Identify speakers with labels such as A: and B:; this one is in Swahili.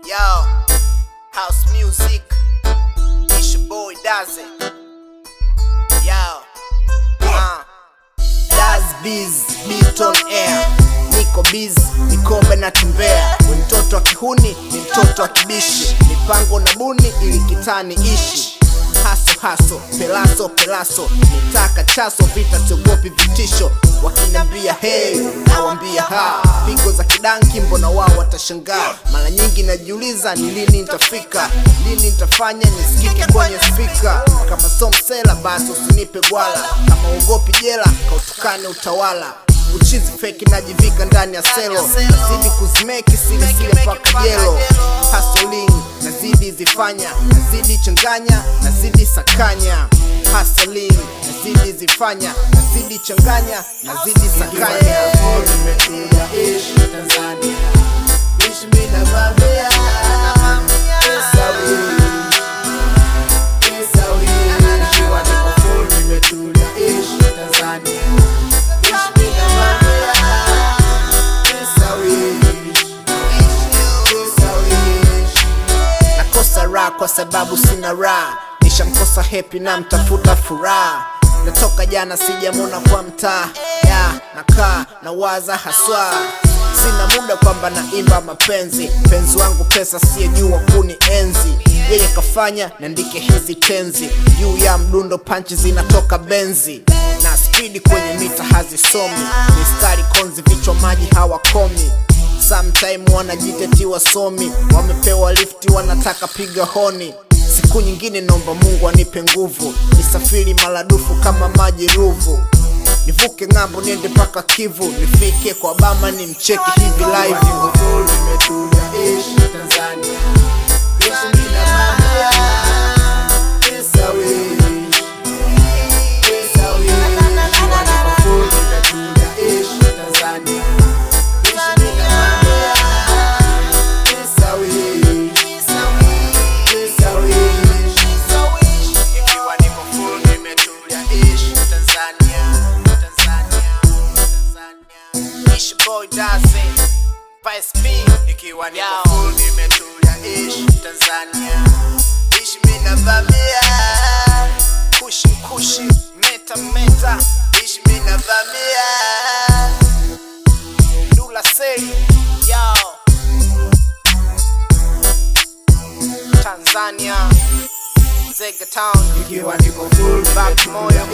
A: Yo, house music, it's your boy Daze. Yo, Daz Biz, beat on air. Niko biz, nikombe na tembea. We mtoto wa kihuni, ni mtoto wa kibishi. Mipango na buni, ili kitani ishi. Haso, pelaso, nitaka chaso, vita siogopi vitisho. Wakiniambia hey, nawambia ha. Pigo za kidanki mbona wao watashangaa. Mara nyingi najiuliza ni lini nitafika, lini nitafanya nisikike kwenye speaker. Kama somsela basi usinipe gwala, kama ugopi jela kautukane utawala. Uchizi feki najivika ndani ya selo, nazidi kuzimeki sile paka jelo. Hustling, nazidi zifanya, nazidi changanya, nazidi sakanya. Hustling, nazidi zifanya, nazidi changanya, nazidi sakanya. Nimetulia ishi Tanzania, ishi mina mamia. Nimetulia ishi Tanzania, kwa sababu sina raha. Nishamkosa happy na mtafuta furaha. Natoka jana sijamona kwa mtaa, nakaa na waza haswa. Sina muda kwamba naimba mapenzi. Penzi wangu pesa siyejua kuni enzi. Yeye kafanya niandike hizi tenzi. Juu ya mdundo panchi zinatoka benzi. Na speedi kwenye mita hazisomi. Mistari konzi vichwa maji hawakomi. Sometime wanajiteti wasomi, wamepewa lifti wanataka piga honi. Siku nyingine nomba Mungu anipe nguvu, nisafiri maradufu kama maji ruvu. Nivuke ngambo niende paka Kivu, nifike kwa Bama ni mcheki hivi live. Nimetulia ishi Tanzania, ishi mina mamia. Pesa we, nimetulia ishi Tanzania. It's your boy Daze, Vice P. Nikiwa niko full nimetulia ishi Tanzania, ishi mina vamia. Kushi, meta, ishi mina vamia. Dula say, yo Tanzania, Zega Town. Nikiwa niko full back moyo.